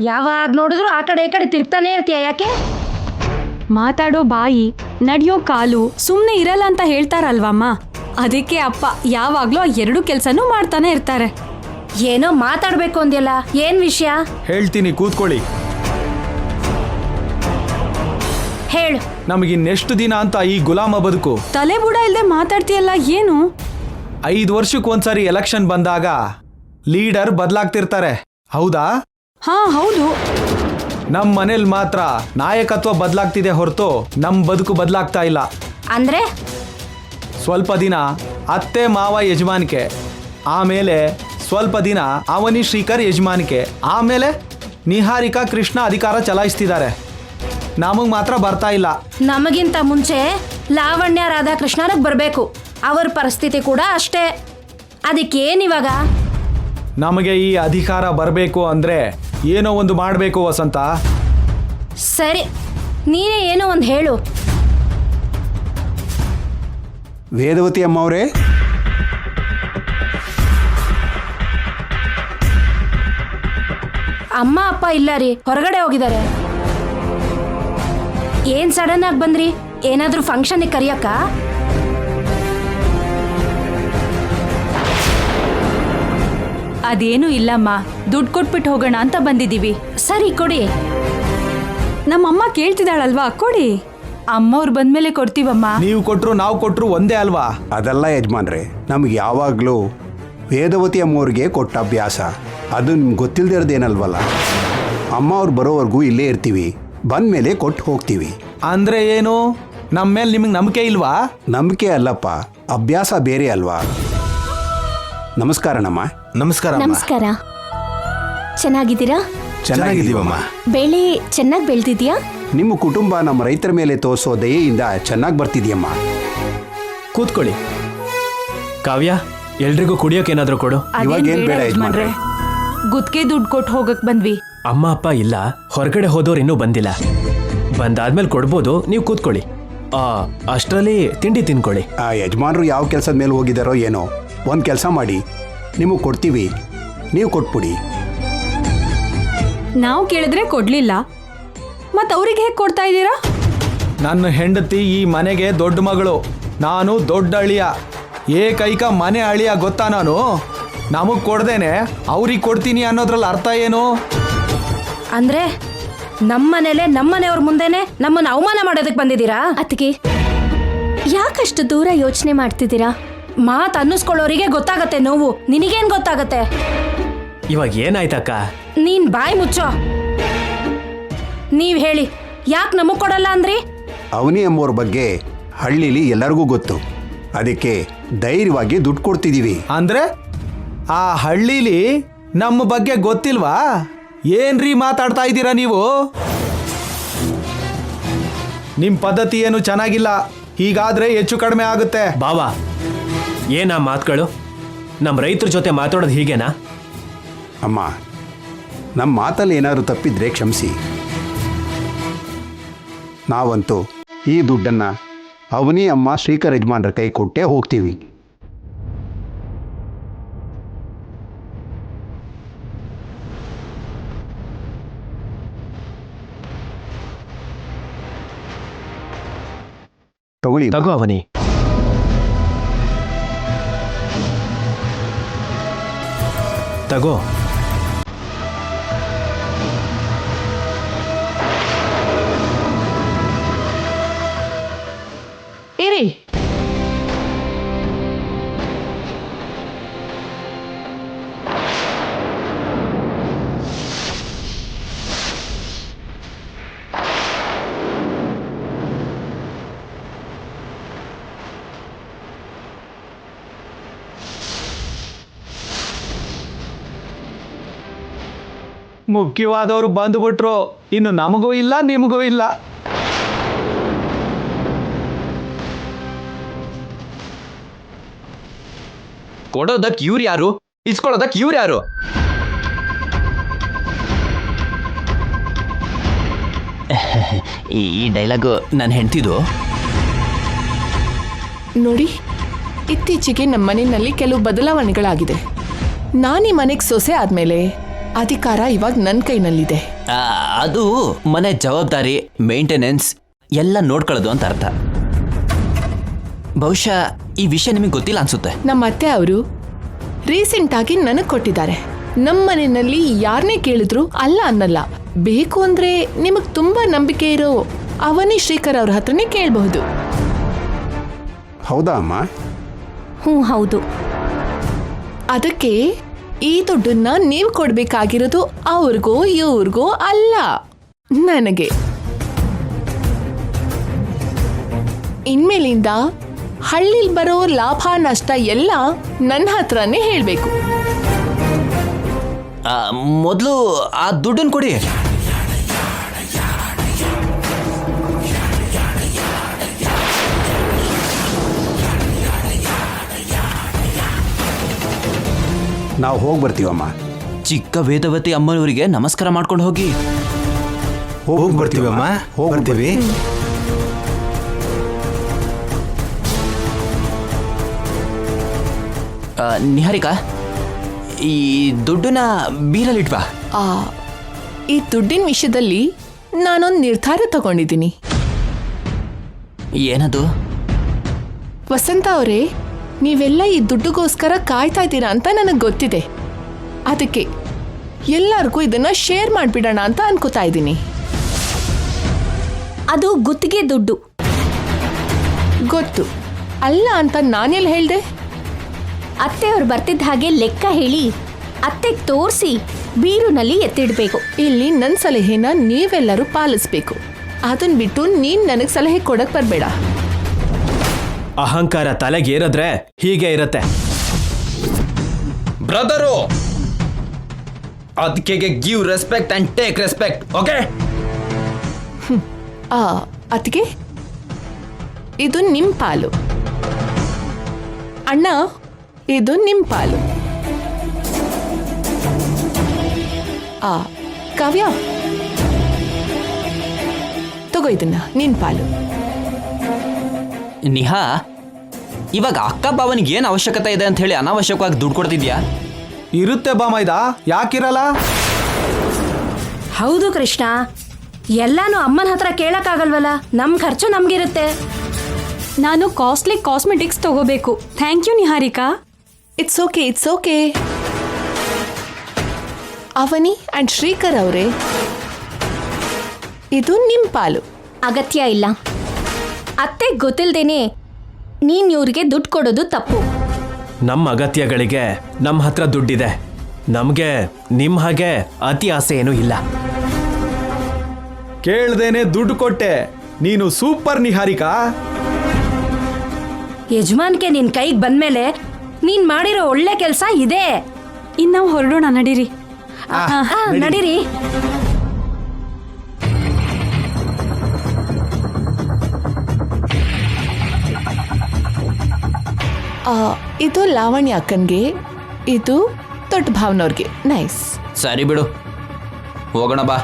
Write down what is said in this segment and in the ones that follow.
ಯಾವಾಗ ನೋಡಿದ್ರು ಆ ಕಡೆ ಈ ಕಡೆ ತಿರ್ಗ್ತಾನೆ ಇರ್ತೀಯ, ಯಾಕೆ? ಮಾತಾಡೋ ಬಾಯಿ, ನಡೆಯೋ ಕಾಲು ಸುಮ್ಮನೆ ಇರಲ್ಲ ಅಂತ ಹೇಳ್ತಾರಲ್ವಮ್ಮ. ಅದಕ್ಕೆ ಅಪ್ಪ ಯಾವಾಗ್ಲೂ ಆ 2 ಕೆಲಸನೂ ಮಾಡ್ತಾನೆ ಇರ್ತಾರೆ. ಏನೋ ಮಾತಾಡ್ಬೇಕು ಅಂದ್ಯಲ್ಲ, ಏನ್ ವಿಷಯ? ಹೇಳ್ತೀನಿ, ಕೂತ್ಕೊಳ್ಳಿ. ಹೇಳು. ನಮಗಿನ್ನೆಷ್ಟು ದಿನ ಅಂತ ಈ ಗುಲಾಮ ಬದುಕು? ತಲೆ ಬುಡ ಇಲ್ಲದೆ ಮಾತಾಡ್ತೀಯಲ್ಲ, ಏನು? 5 ವರ್ಷಕ್ಕೊಂದ್ಸರಿ ಎಲೆಕ್ಷನ್ ಬಂದಾಗ ಲೀಡರ್ ಬದಲಾಗ್ತಿರ್ತಾರೆ, ಹೌದಾ? ಹಾ ಹೌದು. ನಮ್ ಮನೇಲಿ ಮಾತ್ರ ನಾಯಕತ್ವ ಬದಲಾಗ್ತಿದೆ ಹೊರತು ನಮ್ ಬದುಕು ಬದಲಾಗ್ತಾ ಇಲ್ಲ. ಅಂದ್ರೆ ಸ್ವಲ್ಪ ದಿನ ಅತ್ತೆ ಮಾವ ಯಜಮಾನಿಕೆ, ಆಮೇಲೆ ಸ್ವಲ್ಪ ದಿನ ಅವನಿ ಶ್ರೀಕರ್ ಯಜಮಾನಿಕೆ, ಆಮೇಲೆ ನಿಹಾರಿಕಾ ಕೃಷ್ಣ ಅಧಿಕಾರ ಚಲಾಯಿಸ್ತಿದ್ದಾರೆ. ನಮಗ್ ಮಾತ್ರ ಬರ್ತಾ ಇಲ್ಲ. ನಮಗಿಂತ ಮುಂಚೆ ಲಾವಣ್ಯ ರಾಧಾಕೃಷ್ಣನಿಗೆ ಬರಬೇಕು. ಅವ್ರ ಪರಿಸ್ಥಿತಿ ಕೂಡ ಅಷ್ಟೇ. ಅದಕ್ಕೇನಿವಾಗ? ನಮಗೆ ಈ ಅಧಿಕಾರ ಬರಬೇಕು ಅಂದ್ರೆ ಏನೋ ಒಂದು ಮಾಡಬೇಕು ವಸಂತ. ಸರಿ, ನೀನೇ ಏನೋ ಒಂದು ಹೇಳು. ವೇದವತಿ ಅಮ್ಮವರೇ, ಅಮ್ಮ ಅಪ್ಪ ಇಲ್ಲ ರೀ, ಹೊರಗಡೆ ಹೋಗಿದ್ದಾರೆ. ಏನ್ ಸಡನ್ ಆಗಿ ಬಂದ್ರಿ? ಏನಾದ್ರೂ ಫಂಕ್ಷನ್ಗೆ ಕರಿಯಕ್ಕ? ಅದೇನು ಇಲ್ಲಮ್ಮ, ದುಡ್ಡು ಕೊಟ್ಬಿಟ್ಟು ಹೋಗೋಣ ಅಂತ ಬಂದಿದ್ದೀವಿ. ಸರಿ, ಕೊಡಿ. ನಮ್ಮಮ್ಮ ಕೇಳ್ತಿದ್ದಾಳಲ್ವಾ, ಕೊಡಿ. ಅಮ್ಮವ್ರು ಬಂದ್ಮೇಲೆ ಕೊಡ್ತೀವಮ್ಮ. ನೀವು ಕೊಟ್ರು ನಾವು ಕೊಟ್ರು ಒಂದೇ ಅಲ್ವಾ? ಅದಲ್ಲ ಯಜಮಾನ್ರೆ, ನಮ್ಗೆ ಯಾವಾಗಲೂ ವೇದವತಿ ಅಮ್ಮವ್ರಿಗೆ ಕೊಟ್ಟ ಅಭ್ಯಾಸ. ಅದು ನಿಮ್ಗೆ ಗೊತ್ತಿಲ್ಲದೆ ಇರೋದೇನಲ್ವಲ್ಲ. ಅಮ್ಮ ಅವ್ರು ಬರೋವರೆಗೂ ಇಲ್ಲೇ ಇರ್ತೀವಿ, ಬಂದಮೇಲೆ ಕೊಟ್ಟು ಹೋಗ್ತೀವಿ. ಅಂದ್ರೆ ಏನು? ನಮ್ಮ ಮೇಲೆ ನಿಮಗೆ ನಂಬಿಕೆ ಇಲ್ವಾ? ನಂಬಿಕೆ ಅಲ್ಲಪ್ಪ, ಅಭ್ಯಾಸ ಬೇರೆ ಅಲ್ವಾ. ನಮಸ್ಕಾರನಮ್ಮ. ನಮಸ್ಕಾರ. ನಮಸ್ಕಾರ. ಚೆನ್ನಾಗಿದ್ದೀರಾ? ಚೆನ್ನಾಗಿದ್ದೀವಮ್ಮ. ಬೆಳೆ ಚೆನ್ನಾಗಿ ಬೆಳೆದಿದ್ಯಾ? ನಿಮ್ಮ ಕುಟುಂಬ ನಮ್ಮ ರೈತರ ಮೇಲೆ ತೋರಿಸೋ ದಯೆಯಿಂದ ಚೆನ್ನಾಗಿ ಬರ್ತಿದ್ಯಮ್ಮ. ಕೂತ್ಕೊಳ್ಳಿ. ಕಾವ್ಯ, ಎಲ್ರಿಗೂ ಕುಡಿಯೋಕೇನಾದ್ರೂ ಕೊಡು. ಇವಾಗೇನ್ ಬೇಡ ಯಜಮಾನ್ರೆ. ಗುತ್ತಿಗೆ ದುಡ್ಡು ಕೊಟ್ಟು ಹೋಗಕ್ ಬಂದ್ವಿ. ಅಮ್ಮ ಅಪ್ಪ ಇಲ್ಲ, ಹೊರಗಡೆ ಹೋದವ್ರು ಇನ್ನೂ ಬಂದಿಲ್ಲ. ಬಂದಾದ್ಮೇಲೆ ಕೊಡ್ಬೋದು, ನೀವು ಕೂತ್ಕೊಳ್ಳಿ. ಅಷ್ಟರಲ್ಲಿ ತಿಂಡಿ ತಿನ್ಕೊಳ್ಳಿ. ಆ ಯಜಮಾನ್ರು ಯಾವ ಕೆಲಸದ ಮೇಲೆ ಹೋಗಿದ್ದಾರೋ ಏನೋ. ಒಂದು ಕೆಲಸ ಮಾಡಿ, ನಿಮಗೆ ಕೊಡ್ತೀವಿ, ನೀವು ಕೊಟ್ಬಿಡಿ. ನಾವು ಕೇಳಿದ್ರೆ ಕೊಡ್ಲಿಲ್ಲ, ಮತ್ ಅವ್ರಿಗೆ ಹೇಗೆ ಕೊಡ್ತಾ ಇದ್ದೀರಾ? ನನ್ನ ಹೆಂಡತಿ ಈ ಮನೆಗೆ ದೊಡ್ಡ ಮಗಳು, ನಾನು ದೊಡ್ಡ ಅಳಿಯ, ಏಕೈಕ ಮನೆ ಅಳಿಯ, ಗೊತ್ತಾ ನಾನು? ನಮಗ್ ಕೊಡ್ದೇನೆ ಅವ್ರಿಗೆ ಕೊಡ್ತೀನಿ ಅನ್ನೋದ್ರಲ್ಲಿ ಅರ್ಥ ಏನು? ಅಂದ್ರೆ ನಮ್ಮನೇಲೆ ನಮ್ಮನೆಯವ್ರ ಮುಂದೆನೆ ನಮ್ಮನ್ನ ಅವಮಾನ ಮಾಡೋದಕ್ಕೆ ಬಂದಿದ್ದೀರಾ? ಅದಕ್ಕೆ ಯಾಕಷ್ಟು ದೂರ ಯೋಚನೆ ಮಾಡ್ತಿದ್ದೀರಾ? ಮಾತು ಅನ್ನಿಸ್ಕೊಳ್ಳೋರಿಗೆ ಗೊತ್ತಾಗತ್ತೆ ನೋವು, ನಿನಗೇನ್ ಗೊತ್ತಾಗತ್ತೆ? ಇವಾಗ ಏನಾಯ್ತಕ್ಕ? ನೀನ್ ಬಾಯಿ ಮುಚ್ಚೋ. ನೀವ್ ಹೇಳಿ, ಯಾಕೆ ನಮಗ್ ಕೊಡಲ್ಲ ಅಂದ್ರಿ? ಅವನಿ ಅಮ್ಮವ್ರ ಬಗ್ಗೆ ಹಳ್ಳಿಲಿ ಎಲ್ಲರಿಗೂ ಗೊತ್ತು, ಅದಕ್ಕೆ ಧೈರ್ಯವಾಗಿ ದುಡ್ಡು ಕೊಡ್ತಿದ್ದೀವಿ. ಅಂದ್ರೆ ಆ ಹಳ್ಳಿಲಿ ನಮ್ಮ ಬಗ್ಗೆ ಗೊತ್ತಿಲ್ವಾ? ಏನ್ರೀ ಮಾತಾಡ್ತಾ ಇದ್ದೀರಾ ನೀವು? ನಿಮ್ ಪದ್ಧತಿ ಏನು ಚೆನ್ನಾಗಿಲ್ಲ. ಹೀಗಾದ್ರೆ ಹೆಚ್ಚು ಕಡಿಮೆ ಆಗುತ್ತೆ. ಬಾವಾ, ಏನಾ ಮಾತುಗಳು? ನಮ್ಮ ರೈತರ ಜೊತೆ ಮಾತಾಡೋದು ಹೀಗೇನಾ? ಅಮ್ಮ, ನಮ್ಮ ಮಾತಲ್ಲಿ ಏನಾದರೂ ತಪ್ಪಿದ್ರೆ ಕ್ಷಮಿಸಿ. ನಾವಂತೂ ಈ ದುಡ್ಡನ್ನು ಅವನಿ ಅಮ್ಮ ಶ್ರೀಕರ್ ಯಜಮಾನ್ರ ಕೈ ಕೊಟ್ಟೇ ಹೋಗ್ತೀವಿ. ತಗೊಳ್ಳಿ. ತಗೋ ಅವನಿ. ತಗೋ. ಇರಿ, ಮುಖ್ಯವಾದವರು ಬಂದುಬಿಟ್ರು, ಇನ್ನು ನಮಗೂ ಇಲ್ಲ ನಿಮಗೂ ಇಲ್ಲ. ಕೊಡೋದಕ್ಕೆ ಇವ್ರು ಯಾರು? ಇಸ್ಕೊಳ್ಳೋದಕ್ಕೆ ಇವ್ರು ಯಾರು? ಈ ಡೈಲಾಗು ನನ್ನ ಹೆಂಡ್ತಿದು. ನೋಡಿ, ಇತ್ತೀಚೆಗೆ ನಮ್ಮ ಮನೆಯಲ್ಲಿ ಕೆಲವು ಬದಲಾವಣೆಗಳಾಗಿದೆ. ನಾನು ಈ ಮನೆಗೆ ಸೊಸೆ ಆದಮೇಲೆ ಅಧಿಕಾರ ಇವಾಗ ನನ್ನ ಕೈನಲ್ಲಿದೆ. ಅದು ಮನೆ ಜವಾಬ್ದಾರಿ ಮೇಂಟೆನೆನ್ಸ್ ಎಲ್ಲ ನೋಡ್ಕೊಳ್ಳೋದು ಅಂತ ಅರ್ಥ. ಬಹುಶಃ ಈ ವಿಷಯ ನಿಮಗೆ ಗೊತ್ತಿಲ್ಲ ಅನ್ಸುತ್ತೆ. ನಮ್ಮ ಅತ್ತೆ ಅವರು ರೀಸೆಂಟ್ ಆಗಿ ನನಗೆ ಕೊಟ್ಟಿದ್ದಾರೆ. ನಮ್ಮ ಮನೆಯಲ್ಲಿ ಯಾರನ್ನೇ ಕೇಳಿದ್ರು ಅಲ್ಲ ಅನ್ನಲ್ಲ. ಬೇಕು ಅಂದ್ರೆ ನಿಮಗ್ ತುಂಬಾ ನಂಬಿಕೆ ಇರೋ ಅವನಿ ಶ್ರೀಕರ್ ಅವ್ರ ಹತ್ರನೇ ಕೇಳಬಹುದು. ಹೌದಾ ಅಮ್ಮ? ಹ್ಞೂ ಹೌದು. ಅದಕ್ಕೆ ಈ ದುಡ್ಡನ್ನ ನೀವು ಕೊಡ್ಬೇಕಾಗಿರೋದು ಅವ್ರಿಗೋ ಇವ್ರಿಗೋ ಅಲ್ಲ, ನನಗೆ. ಇನ್ಮೇಲಿಂದ ಹಳ್ಳಿಲ್ ಬರೋ ಲಾಭ ನಷ್ಟ ಎಲ್ಲ ನನ್ನ ಹತ್ರನೇ ಹೇಳ್ಬೇಕು. ಮೊದಲು ಆ ದುಡ್ಡನ್ನು ಕೊಡಿ. ನಾವು ಹೋಗಿ ಬರ್ತೀವಮ್ಮ. ಚಿಕ್ಕ ವೇದವತಿ ಅಮ್ಮನವರಿಗೆ ನಮಸ್ಕಾರ ಮಾಡ್ಕೊಂಡು ಹೋಗಿ. ಹೋಗಿ ಬರ್ತೀವಮ್ಮ, ಹೋಗ್ಬರ್ತೀವಿ. ನಿಹಾರಿಕಾ, ಈ ದುಡ್ಡನ್ನ ಬೀರಲ್ಲಿಟ್ವಾ. ಈ ದುಡ್ಡಿನ ವಿಷಯದಲ್ಲಿ ನಾನೊಂದು ನಿರ್ಧಾರ ತಗೊಂಡಿದ್ದೀನಿ. ಏನದು? ವಸಂತ ಅವರೇ, ನೀವೆಲ್ಲ ಈ ದುಡ್ಡುಗೋಸ್ಕರ ಕಾಯ್ತಾ ಇದ್ದೀರಾ ಅಂತ ನನಗೆ ಗೊತ್ತಿದೆ. ಅದಕ್ಕೆ ಎಲ್ಲರಿಗೂ ಇದನ್ನ ಶೇರ್ ಮಾಡಿಬಿಡೋಣ ಅಂತ ಅನ್ಕೋತಾ ಇದ್ದೀನಿ. ಅದು ಗುತ್ತಿಗೆ ದುಡ್ಡು. ಗೊತ್ತು, ಅಲ್ಲ ಅಂತ ನಾನೆಲ್ಲ ಹೇಳ್ದೆ? ಅತ್ತೆಯವ್ರು ಬರ್ತಿದ್ದ ಹಾಗೆ ಲೆಕ್ಕ ಹೇಳಿ ಅತ್ತೆಗೆ ತೋರಿಸಿ ಬೀರುನಲ್ಲಿ ಎತ್ತಿಡ್ಬೇಕು. ಇಲ್ಲಿ ನನ್ನ ಸಲಹೆನ ನೀವೆಲ್ಲರೂ ಪಾಲಿಸ್ಬೇಕು. ಅದನ್ನ ಬಿಟ್ಟು ನೀನ್ ನನಗೆ ಸಲಹೆ ಕೊಡಕ್ ಬರಬೇಡ. ಅಹಂಕಾರ ತಲೆಗೇರಿದ್ರೆ ಹೀಗೆ ಇರತ್ತೆ. ಬ್ರದರು, ಅದಕ್ಕೆ give respect and take respect. Okay? ಅದಕ್ಕೆ ಇದು ನಿಮ್ ಪಾಲು. ಅಣ್ಣ, ಇದು ನಿಮ್ ಪಾಲು. ಕಾವ್ಯ, ತಗೋ ಇದನ್ನ, ನಿನ್ ಪಾಲು. ನಿಹಾ, ಇವಾಗ ಅಕ್ಕ ಬಾವನಿಗೆ ಏನು ಅವಶ್ಯಕತೆ ಇದೆ ಅಂತ ಹೇಳಿ ಅನಾವಶ್ಯಕವಾಗಿ ದುಡ್ಡು ಕೊಡ್ತಿದ್ಯಾ? ಇರುತ್ತೆ ಬಾಮೈದ, ಯಾಕಿರಲ್ಲ? ಹೌದು ಕೃಷ್ಣ, ಎಲ್ಲಾನು ಅಮ್ಮನ ಹತ್ರ ಕೇಳಕ್ಕಾಗಲ್ವಲ್ಲ. ನಮ್ ಖರ್ಚು ನಮ್ಗಿರುತ್ತೆ. ನಾನು ಕಾಸ್ಟ್ಲಿ ಕಾಸ್ಮೆಟಿಕ್ಸ್ ತಗೋಬೇಕು. Thank you Niharika. It's okay, it's okay. Avani and Shrikar ಅವರೇ, ಇದು ನಿಮ್ ಪಾಲು. ಅಗತ್ಯ ಇಲ್ಲ. ಅತ್ತೆ ಗೊತ್ತಿಲ್ದೇನೆ ನೀನ್ ಇವ್ರಿಗೆ ದುಡ್ಡು ಕೊಡೋದು ತಪ್ಪು. ನಮ್ಮ ಅಗತ್ಯಗಳಿಗೆ ನಮ್ಮ ಹತ್ರ ದುಡ್ಡಿದೆ. ನಮಗೆ ನಿಮ್ಮ ಹಾಗೆ ಅತಿ ಆಸೆ ಏನೂ ಇಲ್ಲ. ಕೇಳ್ದೇನೆ ದುಡ್ಡು ಕೊಟ್ಟೆ. ನೀನು ಸೂಪರ್ ನಿಹಾರಿಕಾ. ಯಜಮಾನ್ಕೆ ನಿನ್ ಕೈಗೆ ಬಂದ್ಮೇಲೆ ನೀನ್ ಮಾಡಿರೋ ಒಳ್ಳೆ ಕೆಲಸ ಇದೆ. ಇನ್ನು ನಾವು ಹೊರಡೋಣ, ನಡೀರಿ. ನಡೀರಿ. ಇದು ಲಾವಣ್ಯ ಅಕ್ಕನ್ಗೆ, ಇದು ದೊಡ್ಡ ಭಾವನವ್ರಿಗೆ. ನೈಸ್. ಸರಿ ಬಿಡು, ಹೋಗೋಣ ಬಾ.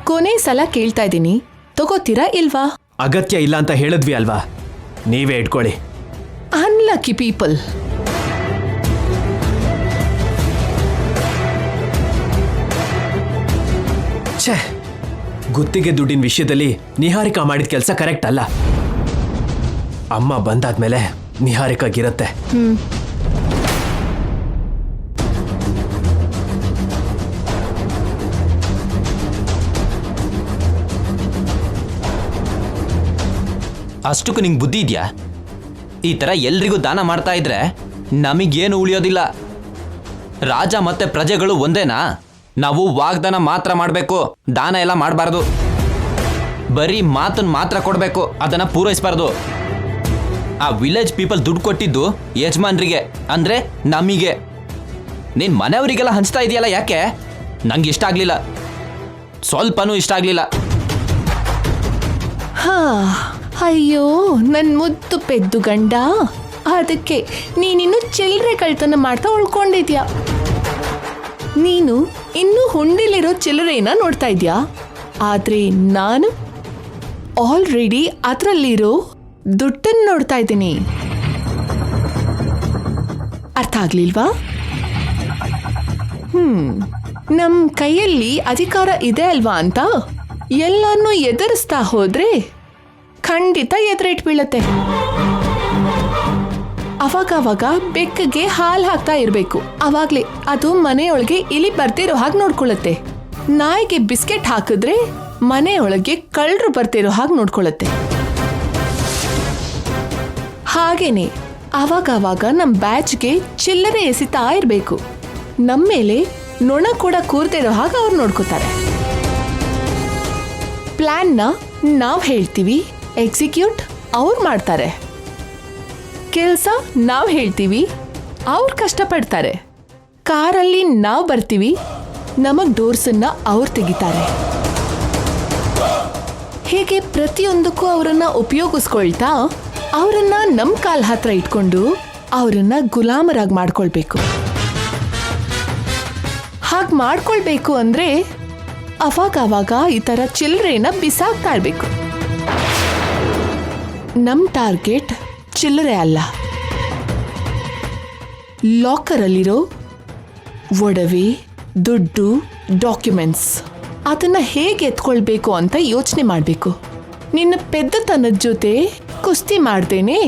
ಕೊನೆ ಸಲ ಕೇಳ್ತಾ ಇದ್ದೀನಿ, ತಗೋತೀರಾ ಇಲ್ವಾ? ಅಗತ್ಯ ಇಲ್ಲ ಅಂತ ಹೇಳಿದ್ವಿ ಅಲ್ವಾ, ನೀವೇ ಇಟ್ಕೊಳ್ಳಿ. Unlucky people. ಛೇ, ಗುತ್ತಿಗೆ ದುಡ್ಡಿನ ವಿಷಯದಲ್ಲಿ ನಿಹಾರಿಕಾ ಮಾಡಿದ ಕೆಲಸ ಕರೆಕ್ಟ್ ಅಲ್ಲ. ಅಮ್ಮ ಬಂದಾದ್ಮೇಲೆ ನಿಹಾರಿಕಾಗಿರತ್ತೆ. ಅಷ್ಟಕ್ಕೂ ನಿಂಗೆ ಬುದ್ಧಿ ಇದೆಯಾ? ಈ ಥರ ಎಲ್ರಿಗೂ ದಾನ ಮಾಡ್ತಾ ಇದ್ರೆ ನಮಗೇನು ಉಳಿಯೋದಿಲ್ಲ. ರಾಜ ಮತ್ತೆ ಪ್ರಜೆಗಳು ಒಂದೇನಾ? ನಾವು ವಾಗ್ದಾನ ಮಾತ್ರ ಮಾಡಬೇಕು, ದಾನ ಎಲ್ಲ ಮಾಡಬಾರ್ದು. ಬರೀ ಮಾತನ್ನು ಮಾತ್ರ ಕೊಡಬೇಕು, ಅದನ್ನು ಪೂರೈಸಬಾರ್ದು. ಆ ವಿಲೇಜ್ ಪೀಪಲ್ ದುಡ್ಡು ಕೊಟ್ಟಿದ್ದು ಯಜಮಾನ್ರಿಗೆ, ಅಂದರೆ ನಮಗೆ. ನೀನು ಮನೆಯವರಿಗೆಲ್ಲ ಹಂಚ್ತಾ ಇದೆಯಲ್ಲ, ಯಾಕೆ? ನಂಗೆ ಇಷ್ಟ ಆಗಲಿಲ್ಲ, ಸ್ವಲ್ಪನೂ ಇಷ್ಟ ಆಗಲಿಲ್ಲ. ಅಯ್ಯೋ, ನನ್ನ ಮುದ್ದು ಪೆದ್ದು ಗಂಡ. ಅದಕ್ಕೆ ನೀನಿನ್ನು ಚಿಲ್ಲರೆ ಕಳ್ತನ ಮಾಡ್ತಾ ಉಳ್ಕೊಂಡಿದ್ಯಾ. ನೀನು ಇನ್ನೂ ಹುಂಡಿಲಿರೋ ಚಿಲ್ಲರೆನ ನೋಡ್ತಾ ಇದ್ಯಾ. ಆದರೆ ನಾನು ಆಲ್ರೆಡಿ ಅದರಲ್ಲಿರೋ ದುಡ್ಡನ್ನು ನೋಡ್ತಾ ಇದ್ದೀನಿ. ಅರ್ಥ ಆಗ್ಲಿಲ್ವಾ? ನಮ್ ಕೈಯಲ್ಲಿ ಅಧಿಕಾರ ಇದೆ ಅಲ್ವಾ ಅಂತ ಎಲ್ಲಾನು ಎದುರಿಸ್ತಾ ಹೋದ್ರೆ ಖಂಡಿತ ಎದುರೇಟ್ ಬೀಳತ್ತೆ. ಅವಾಗವಾಗ ಬೆಕ್ಕಗೆ ಹಾಲು ಹಾಕ್ತಾ ಇರ್ಬೇಕು, ಅವಾಗ್ಲೇ ಅದು ಮನೆಯೊಳಗೆ ಇಲಿ ಬರ್ತಿರೋ ಹಾಗೆ ನೋಡ್ಕೊಳ್ಳುತ್ತೆ. ನಾಯಿಗೆ ಬಿಸ್ಕೆಟ್ ಹಾಕಿದ್ರೆ ಮನೆಯೊಳಗೆ ಕಳ್ಳರು ಬರ್ತಿರೋ ಹಾಗೆ ನೋಡ್ಕೊಳ್ಳುತ್ತೆ. ಹಾಗೇನೆ ಅವಾಗವಾಗ ನಮ್ ಬ್ಯಾಚ್ಗೆ ಚಿಲ್ಲರೆ ಎಸಿತಾ ಇರ್ಬೇಕು. ನಮ್ಮೇಲೆ ನೊಣ ಕೂಡ ಕೂರ್ತಿರೋ ಹಾಗೆ ಅವ್ರು ನೋಡ್ಕೋತಾರೆ. ಪ್ಲಾನ್ನ ನಾವ್ ಹೇಳ್ತೀವಿ, ಎಕ್ಸಿಕ್ಯೂಟ್ ಅವ್ರು ಮಾಡ್ತಾರೆ. ಕೆಲಸ ನಾವ್ ಹೇಳ್ತೀವಿ, ಅವ್ರು ಕಷ್ಟಪಡ್ತಾರೆ. ಕಾರಲ್ಲಿ ನಾವು ಬರ್ತೀವಿ, ನಮಗ್ ಡೋರ್ಸನ್ನ ಅವ್ರು ತೆಗಿತಾರೆ. ಹೀಗೆ ಪ್ರತಿಯೊಂದಕ್ಕೂ ಅವರನ್ನ ಉಪಯೋಗಿಸ್ಕೊಳ್ತಾ ಅವರನ್ನ ನಮ್ ಕಾಲ್ ಹತ್ರ ಇಟ್ಕೊಂಡು ಅವರನ್ನ ಗುಲಾಮರಾಗಿ ಮಾಡ್ಕೊಳ್ಬೇಕು. ಹಾಗೆ ಮಾಡ್ಕೊಳ್ಬೇಕು ಅಂದ್ರೆ ಅವಾಗ ಈ ತರ ಚಿಲ್ಲರೆನ ಬಿಸಾಕ್ತಾ ಇರ್ಬೇಕು. ನಮ್ ಟಾರ್ಗೆಟ್ ಚಿಲ್ಲರೆ ಅಲ್ಲ, ಲಾಕರಲ್ಲಿರೋ ಒಡವೆ, ದುಡ್ಡು, ಡಾಕ್ಯುಮೆಂಟ್ಸ್. ಅದನ್ನ ಹೇಗೆ ಎತ್ಕೊಳ್ಬೇಕು ಅಂತ ಯೋಚನೆ ಮಾಡಬೇಕು. ನಿನ್ನ ಪೆದ್ದತನದ ಜೊತೆ ಕುಸ್ತಿ ಮಾಡ್ದೇನೆ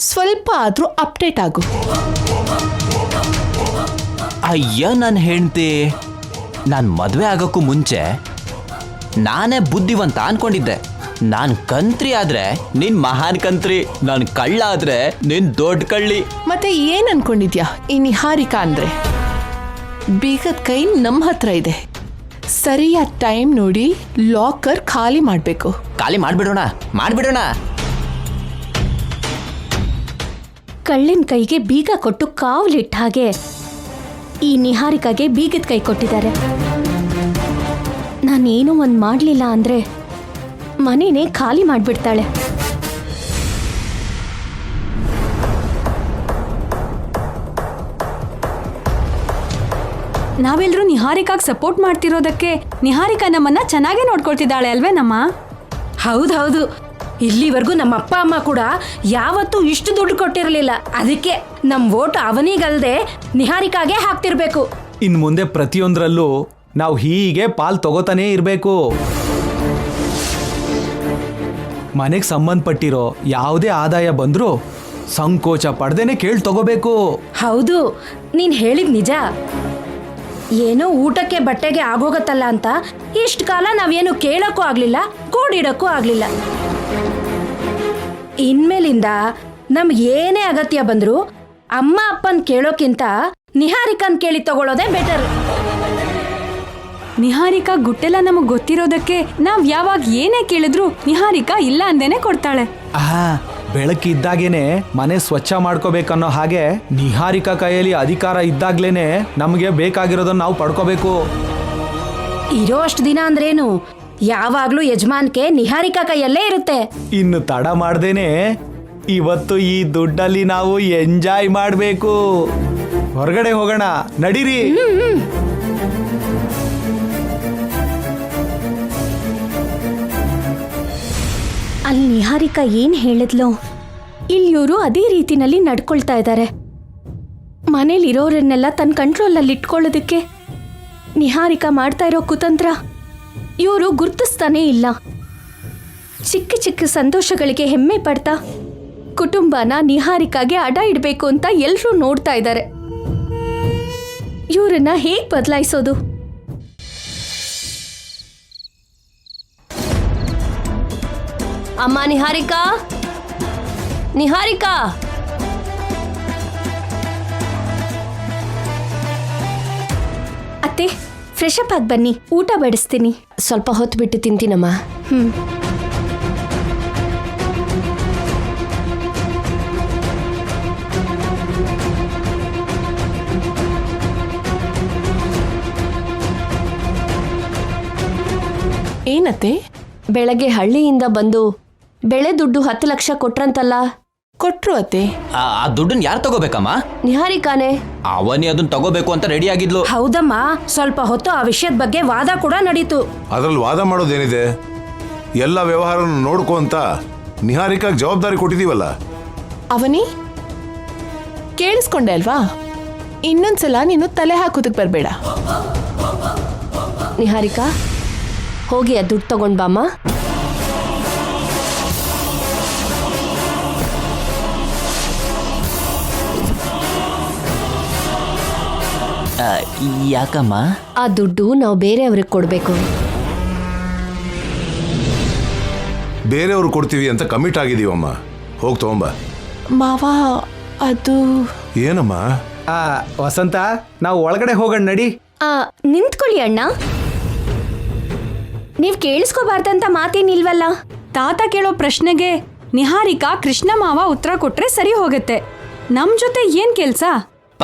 ಸ್ವಲ್ಪ ಆದ್ರೂ ಅಪ್ಡೇಟ್ ಆಗು. ಅಯ್ಯ ನನ್ನ ಹೆಂಡ್ತಿ, ನಾನು ಮದುವೆ ಆಗೋಕ್ಕೂ ಮುಂಚೆ ನಾನೇ ಬುದ್ಧಿವಂತ ಅನ್ಕೊಂಡಿದ್ದೆ. ನಾನು ಕಂತ್ರಿ ಆದ್ರೆ ನೀನ್ ಮಹಾನ್ ಕಂತ್ರಿ, ನಾನು ಕಳ್ಳ ಆದ್ರೆ ನೀನ್ ದೊಡ್ಡ ಕಳ್ಳಿ. ಮತ್ತೆ ಏನ್ ಅನ್ಕೊಂಡಿದ್ಯಾ ಈ ನಿಹಾರಿಕಾ ಅಂದ್ರೆ? ಬೀಗದ ಕೈ ನಮ್ಮ ಹತ್ರ ಇದೆ. ಸರಿಯಾದ ಟೈಮ್ ನೋಡಿ ಲಾಕರ್ ಖಾಲಿ ಮಾಡ್ಬೇಕು. ಖಾಲಿ ಮಾಡ್ಬಿಡೋಣ. ಕಳ್ಳಿನ ಕೈಗೆ ಬೀಗ ಕೊಟ್ಟು ಕಾವಲಿಟ್ಟ ಹಾಗೆ ಈ ನಿಹಾರಿಕಾಗೆ ಬೀಗದ ಕೈ ಕೊಟ್ಟಿದ್ದಾರೆ. ನಾನೇನೋ ಒಂದು ಮಾಡಲಿಲ್ಲ ಅಂದ್ರೆ ಮನೇನೆ ಖಾಲಿ ಮಾಡಿಬಿಡ್ತಾಳೆ. ನಾವೆಲ್ಲರೂ ನಿಹಾರಿಕಾಗ್ ಸಪೋರ್ಟ್ ಮಾಡ್ತಿರೋದಕ್ಕೆ ನಿಹಾರಿಕಾ ನಮ್ಮನ್ನ ಚೆನ್ನಾಗೇ ನೋಡ್ಕೊಳ್ತಿದ್ದಾಳೆ ಅಲ್ವೇ ನಮ್ಮ? ಹೌದೌದು, ಇಲ್ಲಿವರೆಗೂ ನಮ್ಮ ಅಪ್ಪ ಅಮ್ಮ ಕೂಡ ಯಾವತ್ತೂ ಇಷ್ಟು ದುಡ್ಡು ಕೊಟ್ಟಿರಲಿಲ್ಲ. ಅದಕ್ಕೆ ನಮ್ಮ ವೋಟ್ ಅವನಿಗಲ್ದೆ ನಿಹಾರಿಕಾಗೆ ಹಾಕ್ತಿರ್ಬೇಕು. ಇನ್ನು ಮುಂದೆ ಪ್ರತಿಯೊಂದರಲ್ಲೂ ನಾವು ಹೀಗೆ ಪಾಲ್ ತಗೋತಾನೇ ಇರಬೇಕು. ಮನೆಗೆ ಸಂಬಂಧಪಟ್ಟಿರೋ ಯಾವುದೇ ಆದಾಯ ಬಂದರೂ ಸಂಕೋಚ ಪಡ್ದೇನೆ ಕೇಳಿ ತಗೋಬೇಕು. ಹೌದು, ನೀನು ಹೇಳಿದ ನಿಜ. ಏನೋ ಊಟಕ್ಕೆ ಬಟ್ಟೆಗೆ ಆಗೋಗತ್ತಲ್ಲ ಅಂತ ಇಷ್ಟು ಕಾಲ ನಾವೇನು ಕೇಳೋಕ್ಕೂ ಆಗಲಿಲ್ಲ, ಕೂಡಿಡೋಕ್ಕೂ ಆಗಲಿಲ್ಲ. ಇನ್ಮೇಲಿಂದ ನಮ್ಗೆ ಏನೇ ಅಗತ್ಯ ಬಂದರೂ ಅಮ್ಮ ಅಪ್ಪನ್ ಕೇಳೋಕ್ಕಿಂತ ನಿಹಾರಿಕನ್ ಕೇಳಿ ತಗೊಳ್ಳೋದೇ ಬೆಟರ್. ನಿಹಾರಿಕಾ ಗುಟ್ಟೆಲ್ಲ ನಮಗ್ ಗೊತ್ತಿರೋದಕ್ಕೆ ನಾವ್ ಯಾವಾಗ ಏನೇ ಕೇಳಿದ್ರು ನಿಹಾರಿಕಾ ಇಲ್ಲ ಅಂದೇನೆ ಕೊಡ್ತಾಳೆ. ಬೆಳಕಿದ್ದಾಗೇನೆ ಮನೆ ಸ್ವಚ್ಛ ಮಾಡ್ಕೋಬೇಕನ್ನೋ ಹಾಗೆ ನಿಹಾರಿಕಾ ಕೈಯಲ್ಲಿ ಅಧಿಕಾರ ಇದ್ದಾಗ್ಲೇನೆ ನಮಗೆ ಬೇಕಾಗಿರೋದನ್ನ ನಾವು ಪಡ್ಕೋಬೇಕು. ಇರೋ ಅಷ್ಟು ದಿನ ಅಂದ್ರೇನು, ಯಾವಾಗ್ಲೂ ಯಜಮಾನ್ಕೆ ನಿಹಾರಿಕಾ ಕೈಯಲ್ಲೇ ಇರುತ್ತೆ. ಇನ್ನು ತಡ ಮಾಡ್ದೇನೆ ಇವತ್ತು ಈ ದುಡ್ಡಲ್ಲಿ ನಾವು ಎಂಜಾಯ್ ಮಾಡಬೇಕು. ಹೊರಗಡೆ ಹೋಗೋಣ, ನಡೀರಿ. ಅಲ್ಲಿ ನಿಹಾರಿಕಾ ಏನ್ ಹೇಳಿದ್ಲು, ಇಲ್ಲಿಯವರು ಅದೇ ರೀತಿನಲ್ಲಿ ನಡ್ಕೊಳ್ತಾ ಇದ್ದಾರೆ. ಮನೇಲಿರೋರನ್ನೆಲ್ಲ ತನ್ನ ಕಂಟ್ರೋಲಲ್ಲಿ ಇಟ್ಕೊಳ್ಳೋದಕ್ಕೆ ನಿಹಾರಿಕಾ ಮಾಡ್ತಾ ಇರೋ ಕುತಂತ್ರ ಇವರು ಗುರ್ತಿಸ್ತಾನೇ ಇಲ್ಲ. ಚಿಕ್ಕ ಚಿಕ್ಕ ಸಂತೋಷಗಳಿಗೆ ಹೆಮ್ಮೆ ಪಡ್ತಾ ಕುಟುಂಬನ ನಿಹಾರಿಕಾಗೆ ಅಡ ಇಡಬೇಕು ಅಂತ ಎಲ್ಲರೂ ನೋಡ್ತಾ ಇದ್ದಾರೆ. ಇವರನ್ನ ಹೇಗೆ ಬದಲಾಯಿಸೋದು? ಅಮ್ಮ ನಿಹಾರಿಕಾ, ನಿಹಾರಿಕಾ, ಅತ್ತೆ ಫ್ರೆಶ್ ಅಪ್ ಆಗಿ ಬನ್ನಿ, ಊಟ ಬಡಿಸ್ತೀನಿ. ಸ್ವಲ್ಪ ಹೊತ್ತು ಬಿಟ್ಟು ತಿಂತೀನಮ್ಮ. ಏನತ್ತೆ? ಬೆಳಗ್ಗೆ ಹಳ್ಳಿಯಿಂದ ಬಂದು ಬೆಳೆ ದುಡ್ಡು 10 ಲಕ್ಷ ಕೊಟ್ರಂತಲ್ಲ? ಕೊಟ್ರು ಅತ್ತೆ. ಆ ದುಡ್ಡನ್ನ ಯಾರು ತಗೋಬೇಕಮ್ಮ? ನಿಹಾರಿಕಾನೆ. ಅವನಿ ಅದನ್ನ ತಗೋಬೇಕು ಅಂತ ರೆಡಿ ಆಗಿದ್ಲು. ಹೌದಮ್ಮ, ಸ್ವಲ್ಪ ಹೊತ್ತು ಆ ವಿಷಯದ ಬಗ್ಗೆ ವಾದ ಕೂಡ ನಡೀತು. ಅದ್ರಲ್ಲಿ ವಾದ ಮಾಡೋದೇನಿದೆ? ಎಲ್ಲ ವ್ಯವಹಾರನ ನೋಡ್ಕೊ ಅಂತ ನಿಹಾರಿಕಾಗ್ ಜವಾಬ್ದಾರಿ ಕೊಟ್ಟಿದೀವಲ್ಲ. ಅವನಿ ಕೇಳಿಸ್ಕೊಂಡೆ ಅಲ್ವಾ? ಇನ್ನೊಂದ್ಸಲ ನೀನು ತಲೆ ಹಾಕೋದಕ್ಕೆ ಬರಬೇಡ. ನಿಹಾರಿಕಾ, ಹೋಗಿ ಆ ದುಡ್ಡು ತಗೊಂಡ್ ಬಾಮ್ಮ. ಯಾಕಮ್ಮ? ಆ ದುಡ್ಡು ನಾವು ಬೇರೆಯವ್ರಿಗೆ ಕೊಡಬೇಕು. ಬೇರೆಯವ್ರು ಕೊಡ್ತೀವಿ ಅಂತ ಕಮಿಟ್ ಆಗಿದೀವಮ್ಮ. ಹೋಗಿ ತಗೊಂಬ. ಮಾವ, ಅದು ಏನಮ್ಮ? ವಸಂತ, ನಾವು ಒಳಗಡೆ ಹೋಗೋಣ ನಡಿ. ನಿಂತ್ಕೊಳ್ಳಿ ಅಣ್ಣ. ನೀವ್ ಕೇಳಿಸ್ಕೋಬಾರ್ದಂತ ಮಾತೇನಿಲ್ವಲ್ಲ. ತಾತ ಕೇಳೋ ಪ್ರಶ್ನೆಗೆ ನಿಹಾರಿಕಾ ಕೃಷ್ಣ ಮಾವ ಉತ್ತರ ಕೊಟ್ರೆ ಸರಿ ಹೋಗುತ್ತೆ. ನಮ್ ಜೊತೆ ಏನ್ ಕೆಲ್ಸ?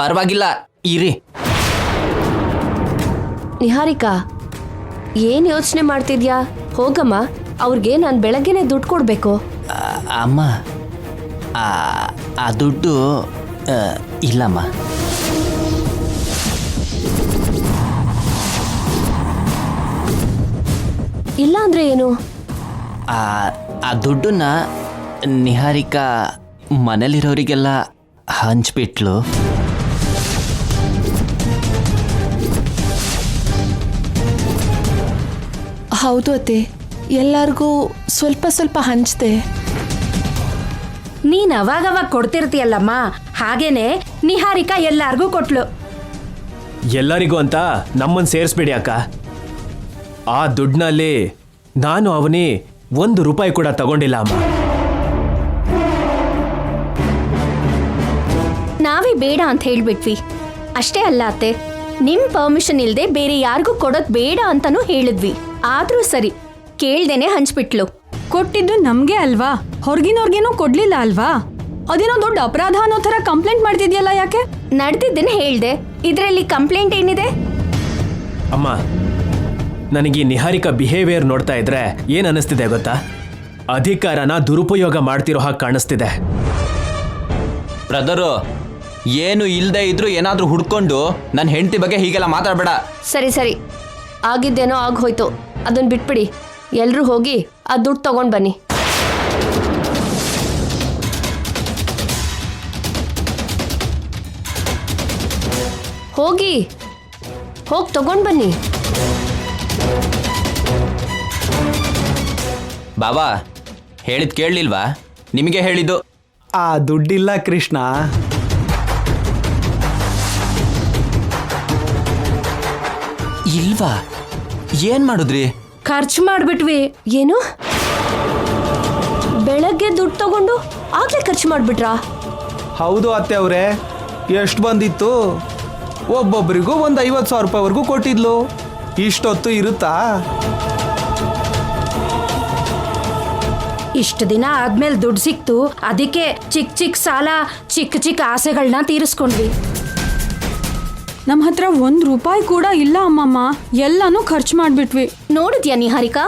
ಪರವಾಗಿಲ್ಲ, ಇರಿ. ನಿಹಾರಿಕಾ, ಏನ್ ಯೋಚನೆ ಮಾಡ್ತಿದ್ಯಾ? ಹೋಗಮ್ಮ, ಅವ್ರಿಗೆ ನಾನು ಬೆಳಗ್ಗೆನೆ ದುಡ್ಡು ಕೊಡ್ಬೇಕು. ಅಮ್ಮ, ಆ ದುಡ್ಡು ಇಲ್ಲಮ್ಮ. ಇಲ್ಲ ಅಂದ್ರೆ ಏನು? ಆ ದುಡ್ಡನ್ನ ನಿಹಾರಿಕಾ ಮನೇಲಿರೋರಿಗೆಲ್ಲ ಹಂಚ್ಬಿಟ್ಲು. ಹೌದು ಅತ್ತೆ, ಎಲ್ಲರಿಗೂ ಸ್ವಲ್ಪ ಸ್ವಲ್ಪ ಹಂಚ್ದೆ. ನೀನ್ ಅವಾಗವಾಗ ಕೊಡ್ತಿರ್ತೀಯಲ್ಲಮ್ಮ, ಹಾಗೇನೆ ನಿಹಾರಿಕಾ ಎಲ್ಲಾರ್ಗೂ ಕೊಟ್ಲು. ಎಲ್ಲರಿಗೂ ಅಂತ ನಮ್ಮನ್ನು ಸೇರಿಸ್ಬೇಡಿ ಅಕ್ಕ. ಆ ದುಡ್ಡಿನಲ್ಲಿ ನಾನು ಅವನಿ ₹1 ಕೂಡ ತಗೊಂಡಿಲ್ಲ ಅಮ್ಮ. ನಾವೇ ಬೇಡ ಅಂತ ಹೇಳ್ಬಿಟ್ವಿ. ಅಷ್ಟೇ ಅಲ್ಲ ಅತ್ತೆ, ನಿಮ್ ಪರ್ಮಿಷನ್ ಇಲ್ದೆ ಬೇರೆ ಯಾರಿಗೂ ಕೊಡೋದ್ ಬೇಡ ಅಂತಾನೂ ಹೇಳಿದ್ವಿ. ಆದ್ರೂ ಸರಿ, ಕೇಳ್ದೇನೆ ಹಂಚ್ಬಿಟ್ಲು. ಕೊಟ್ಟಿದ್ದು ನಮ್ಗೆ ಅಲ್ವಾ, ಹೊರಗಿನವ್ರಿಗೇನೂ ಕೊಡ್ಲಿಲ್ಲ ಅಲ್ವಾ? ಅದೇನೋ ದೊಡ್ಡ ಅಪರಾಧ ಅನ್ನೋ ಥರ ಕಂಪ್ಲೇಂಟ್ ಮಾಡ್ತಿದ್ಯಲ್ಲ, ಯಾಕೆ? ನಡೆದಿದ್ದನ್ನ ಹೇಳ್ದೆ, ಇದ್ರಲ್ಲಿ ಕಂಪ್ಲೇಂಟ್ ಏನಿದೆ? ಅಮ್ಮ, ನನಗೆ ನಿಹಾರಿಕಾ ಬಿಹೇವಿಯರ್ ನೋಡ್ತಾ ಇದ್ರೆ ಏನ್ ಅನಿಸ್ತಿದೆ ಗೊತ್ತಾ? ಅಧಿಕಾರನ ದುರುಪಯೋಗ ಮಾಡ್ತಿರೋ ಹಾಗೆ ಕಾಣಿಸ್ತಿದೆ. ಬ್ರದರು, ಏನು ಇಲ್ಲದೆ ಇದ್ರೂ ಏನಾದರೂ ಹುಡ್ಕೊಂಡು ನನ್ನ ಹೆಂಡತಿ ಬಗ್ಗೆ ಹೀಗೆಲ್ಲ ಮಾತಾಡಬೇಡ. ಸರಿ ಸರಿ, ಆಗಿದ್ದೇನೋ ಆಗೋಯ್ತು, ಅದನ್ನ ಬಿಟ್ಬಿಡಿ. ಎಲ್ರೂ ಹೋಗಿ ಆ ದುಡ್ಡು ತಗೊಂಡ್ ಬನ್ನಿ. ಹೋಗಿ ತಗೊಂಡ್ ಬನ್ನಿ. ಬಾಬಾ ಹೇಳಿದ್ ಕೇಳಲಿಲ್ವಾ? ನಿಮಗೆ ಹೇಳಿದ್ದು. ಆ ದುಡ್ಡಿಲ್ಲ ಕೃಷ್ಣ. ಇಲ್ವಾ? ಏನ್ ಮಾಡಿದ್ರಿ? ಖರ್ಚು ಮಾಡ್ಬಿಟ್ವಿ. ಏನು? ಬೆಳಗ್ಗೆ ದುಡ್ಡು ತಗೊಂಡು ಆಗ್ಲೇ ಖರ್ಚು ಮಾಡ್ಬಿಟ್ರಾ? ಹೌದು ಅತ್ತೆ ಅವರೇ. ಎಷ್ಟು ಬಂದಿತ್ತು? ಒಬ್ಬೊಬ್ಬರಿಗೂ ಒಂದು 50,000 ರೂಪಾಯಿವರೆಗೂ ಕೊಟ್ಟಿದ್ಲು. ಇಷ್ಟೊತ್ತು ಇರುತ್ತಾ? ಇಷ್ಟು ದಿನ ಆದ್ಮೇಲೆ ದುಡ್ಡು ಸಿಕ್ತು, ಅದಕ್ಕೆ ಚಿಕ್ಕ ಚಿಕ್ಕ ಸಾಲ, ಚಿಕ್ಕ ಚಿಕ್ಕ ಆಸೆಗಳನ್ನ ತೀರಿಸ್ಕೊಂಡ್ವಿ. ನಮ್ಮ ಹತ್ರ ₹1 ಕೂಡ ಇಲ್ಲ ಅಮ್ಮಮ್ಮ, ಎಲ್ಲಾನು ಖರ್ಚು ಮಾಡ್ಬಿಟ್ವಿ. ನೋಡಿದ್ಯಾ ನಿಹಾರಿಕಾ,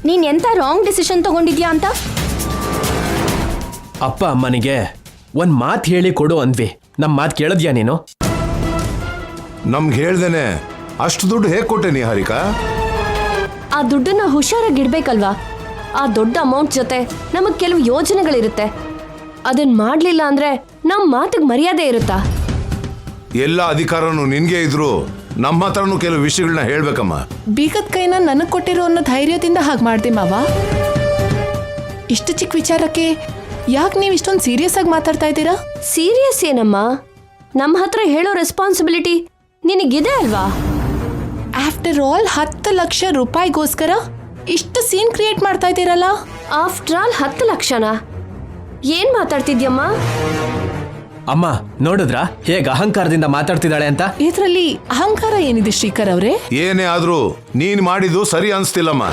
ನೀನ್ ಎಂತ ರಾಂಗ್ ಡಿಸಿಷನ್ ತಗೊಂಡಿದ್ಯಾ ಅಂತ? ಅಪ್ಪ ಅಮ್ಮನಿಗೆ ಒಂದ್ ಮಾತು ಹೇಳಿ ಕೊಡು ಅಂದ್ವಿ. ನಮ್ಮ ಮಾತು ಕೇಳಿದ್ಯಾ ನೀನು? ನಮ್ಗೆ ಹೇಳ್ದೇನೆ ಅಷ್ಟು ದುಡ್ಡು ಹೇಗೆ ಕೊಟ್ಟೆ ನಿಹಾರಿಕಾ? ಆ ದುಡ್ಡನ್ನ ಹುಷಾರಾಗಿಡ್ಬೇಕಲ್ವಾ? ಆ ದೊಡ್ಡ ಅಮೌಂಟ್ ಜೊತೆ ನಮಗ್ ಕೆಲವು ಯೋಜನೆಗಳಿರುತ್ತೆ. ಅದನ್ನ ಮಾಡ್ಲಿಲ್ಲ ಅಂದ್ರೆ ನಮ್ ಮಾತಿಗೆ ಮರ್ಯಾದೆ ಇರುತ್ತಾ? ಎಲ್ಲ ಅಧಿಕಾರನು ನಿನ್ಗೆ ಇದ್ರು ನಮ್ಮ ಹತ್ರನೂ ಕೆಲವು ವಿಷಯಗಳನ್ನ ಹೇಳ್ಬೇಕಮ್ಮ. ಬೀಗದ ಕೈನ ನನಗೆ ಕೊಟ್ಟಿರೋ ಅನ್ನೋ ಧೈರ್ಯದಿಂದ ಹಾಗೆ ಮಾಡ್ದೆ ಮಾವ. ಇಷ್ಟು ಚಿಕ್ಕ ವಿಚಾರಕ್ಕೆ ಯಾಕೆ ನೀವು ಇಷ್ಟೊಂದು ಸೀರಿಯಸ್ ಆಗಿ ಮಾತಾಡ್ತಾ ಇದ್ದೀರಾ? ಸೀರಿಯಸ್ ಏನಮ್ಮ? ನಮ್ಮ ಹತ್ರ ಹೇಳೋ ರೆಸ್ಪಾನ್ಸಿಬಿಲಿಟಿ ನಿನಗಿದೆ ಅಲ್ವಾ? ಆಫ್ಟರ್ ಆಲ್ 10 ಲಕ್ಷ ರೂಪಾಯಿಗೋಸ್ಕರ ಇಷ್ಟು ಸೀನ್ ಕ್ರಿಯೇಟ್ ಮಾಡ್ತಾ ಇದ್ದೀರಲ್ಲ. After all 10 ಲಕ್ಷನಾ? ಏನ್ ಮಾತಾಡ್ತಿದ್ಯಮ್ಮ? ಅಮ್ಮ ನೋಡಿದ್ರಾ ಹೇಗೆ ಅಹಂಕಾರದಿಂದ ಮಾತಾಡ್ತಿದ್ದಾಳೆ ಅಂತ? ಇದರಲ್ಲಿ ಅಹಂಕಾರ ಏನಿದೆ ಶ್ರೀಕರ್ ಅವರೇ? ಏನೇ ಆದ್ರೂ ನೀನ್ ಮಾಡಿದ್ದು ಸರಿ ಅನ್ಸ್ತಿಲ್ಲಮ್ಮ.